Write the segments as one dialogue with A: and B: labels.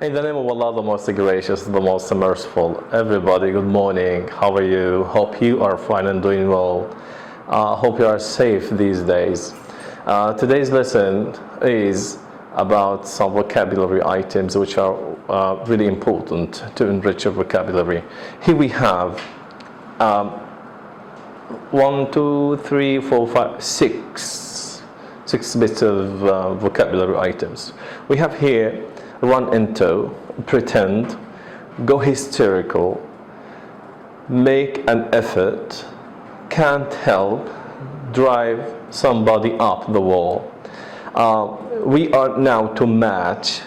A: In the name of Allah, the most gracious, the most merciful. Everybody, good morning. How are you? Hope you are fine and doing well. Hope you are safe these days. Today's lesson is about some vocabulary items which are really important to enrich your vocabulary. Here we have 1, 2, 3, 4, 5, 6 bits of vocabulary items. We have here run into, pretend, go hysterical, make an effort, can't help, drive somebody up the wall. We are now to match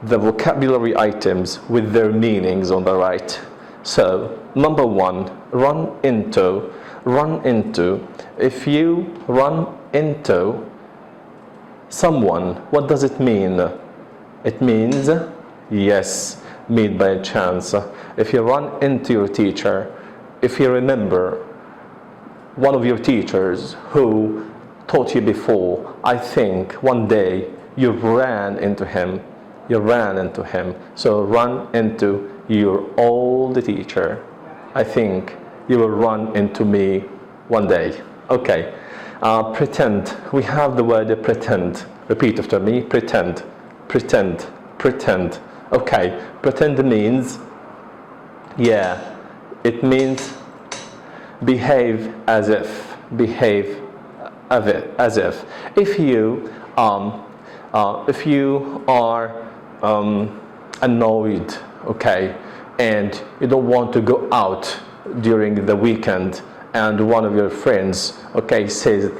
A: the vocabulary items with their meanings on the right. So, number 1, run into. Run into. If you run into someone, what does it mean? It means, yes, meet by chance. If you run into your teacher, if you remember one of your teachers who taught you before, I think one day you ran into him. You ran into him. So run into your old teacher. I think you will run into me one day. Okay. Pretend. We have the word pretend. Repeat after me. Pretend. Pretend. Pretend. Okay. Pretend means, yeah, it means behave as if. Behave as if. If you are annoyed, okay, and you don't want to go out during the weekend, and one of your friends, okay, says,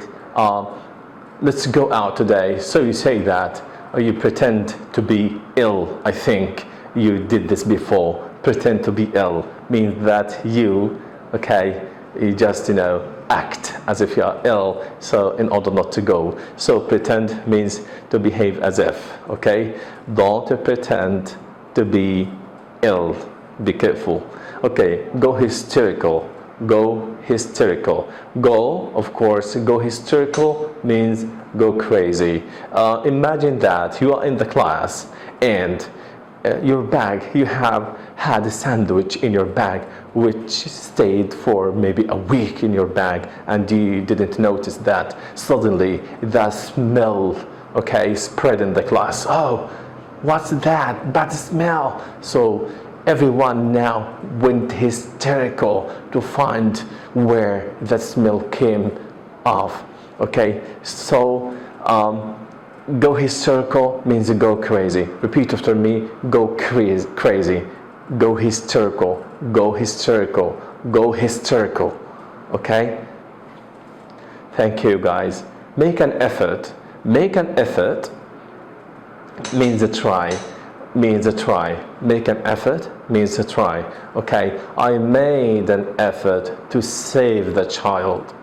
A: let's go out today. So you say that, or you pretend to be ill. I think you did this before. Pretend to be ill means that you, okay, you just, act as if you are ill, so in order not to go. So pretend means to behave as if, okay? Don't pretend to be ill. Be careful. Okay, go hysterical. Go hysterical. Go, of course, go hysterical means go crazy. Imagine that you are in the class and your bag, you have had a sandwich in your bag which stayed for maybe a week in your bag, and you didn't notice that. Suddenly that smell, okay, spread in the class. Oh, what's that? Bad smell. So everyone now went hysterical to find where that smell came off. Okay, so go hysterical means go crazy. Repeat after me. Go crazy. Go hysterical. Go hysterical. Go hysterical. Okay? Thank you, guys. Make an effort. Make an effort means a try. Means a try. Make an effort means a try. Okay? I made an effort to save the child,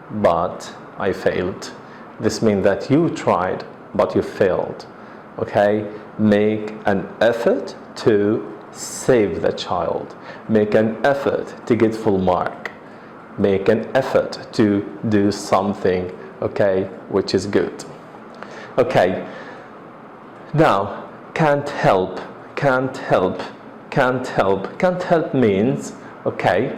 A: but I failed. This means that you tried, but you failed. Okay? Make an effort to save the child. Make an effort to get full mark. Make an effort to do something, okay, which is good. Okay. Now, can't help. Can't help. Can't help. Can't help means, okay,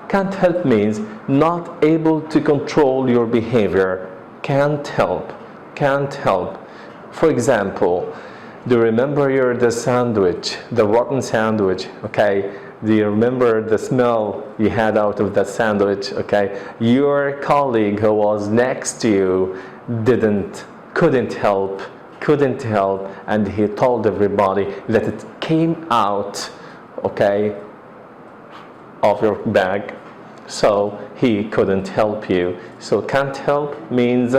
A: can't help means not able to control your behavior. Can't help. Can't help. For example, do you remember the sandwich, the rotten sandwich, okay? Do you remember the smell you had out of that sandwich, okay? Your colleague who was next to you couldn't help, and he told everybody that it came out, okay, of your bag, so he couldn't help you. So can't help means,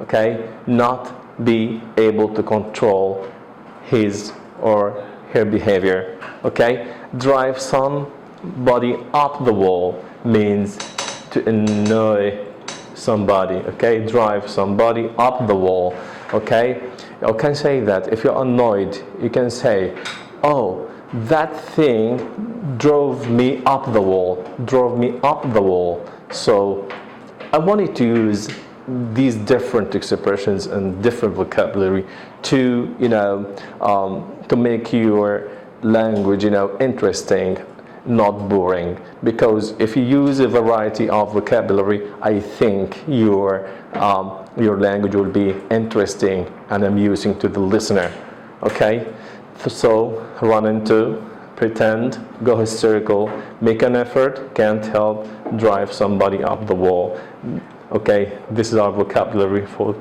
A: okay, not be able to control his or her behavior. Okay, drive somebody up the wall means to annoy somebody. Okay, drive somebody up the wall. Okay, you can say that if you're annoyed, you can say, oh, that thing drove me up the wall. Drove me up the wall. So I wanted to use these different expressions and different vocabulary to, to make your language, interesting, not boring. Because if you use a variety of vocabulary, I think your language will be interesting and amusing to the listener. Okay, so run into, pretend, go hysterical, make an effort, can't help, drive somebody up the wall. Okay, this is our vocabulary for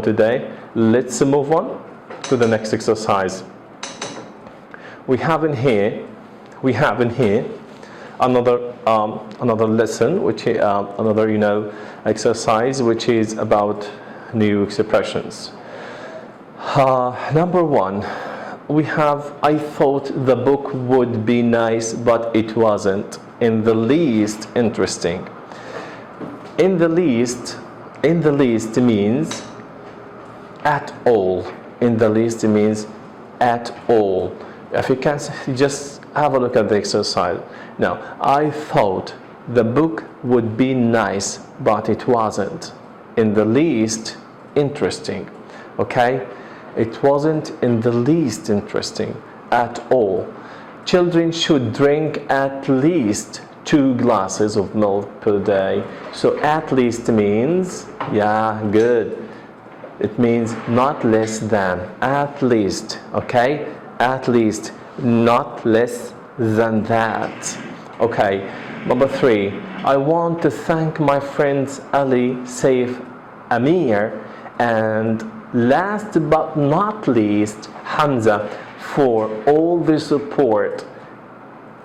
A: today. Let's move on to the next exercise. We have in here another lesson, which is another exercise, which is about new expressions. Number one, we have, I thought the book would be nice, but it wasn't in the least interesting. In the least means at all. In the least means at all. If you can just have a look at the exercise. Now, I thought the book would be nice, but it wasn't in the least interesting. Okay? It wasn't in the least interesting at all. Children should drink at least 2 glasses of milk per day. So at least means, yeah, good. It means not less than, at least, okay? At least, not less than that. Okay, number 3. I want to thank my friends Ali, Saif, Amir, and last but not least, Hamza, for all the support.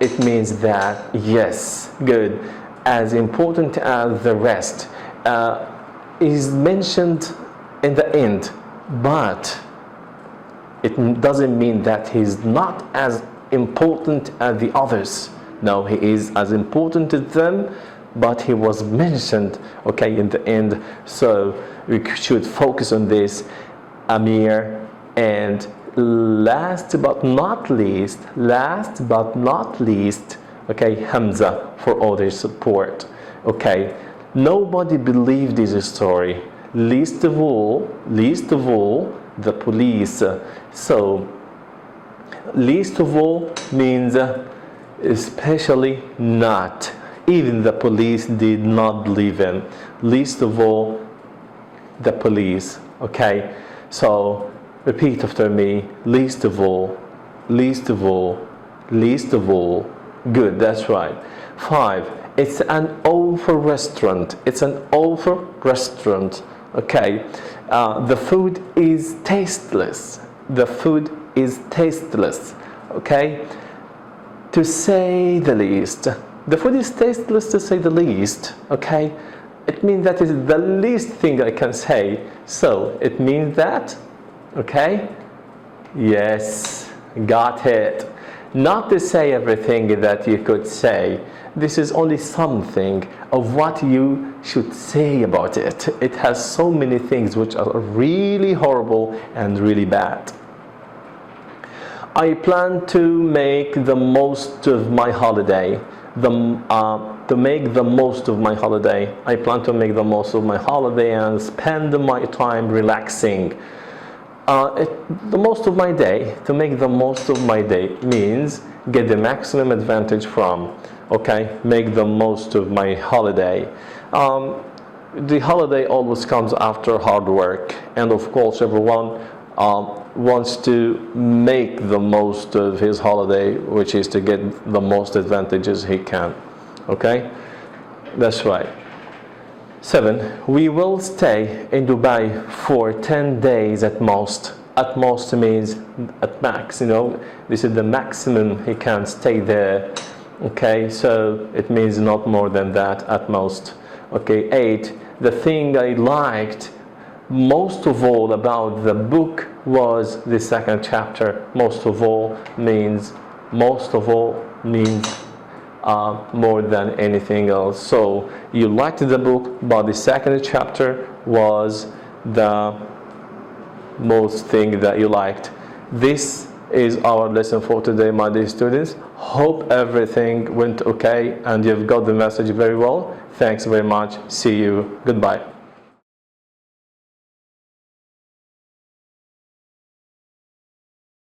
A: It means that, yes, good, as important as the rest, is mentioned in the end, but it doesn't mean that he's not as important as the others. No, he is as important as them, but he was mentioned, okay, in the end. So we should focus on this, Amir, and last but not least, okay, Hamza, for all their support. Okay, nobody believed this story, least of all the police. So least of all means especially not. Even the police did not believe him. Least of all the police. Okay, so repeat after me. Least of all, least of all, least of all. Good, that's right. 5. It's an awful restaurant. It's an awful restaurant. Okay, the food is tasteless. The food is tasteless. Okay, to say the least. The food is tasteless, to say the least. Okay, it means that is the least thing I can say. So it means that. Okay, yes, got it. Not to say everything that you could say. This is only something of what you should say about it. It has so many things which are really horrible and really bad. I plan to make the most of my holiday. To make the most of my holiday. I plan to make the most of my holiday and spend my time relaxing. The most of my day, to make the most of my day means get the maximum advantage from. Okay, make the most of my holiday. The holiday always comes after hard work, and of course everyone wants to make the most of his holiday, which is to get the most advantages he can. Okay, that's right. 7. We will stay in Dubai for 10 days at most. At most means at max, this is the maximum he can stay there. Okay, so it means not more than that, at most. Okay, 8. The thing I liked most of all about the book was the second chapter. Most of all means more than anything else. So you liked the book, but the second chapter was the most thing that you liked. This is our lesson for today, my dear students. Hope everything went okay and you've got the message very well. Thanks very much. See you. Goodbye.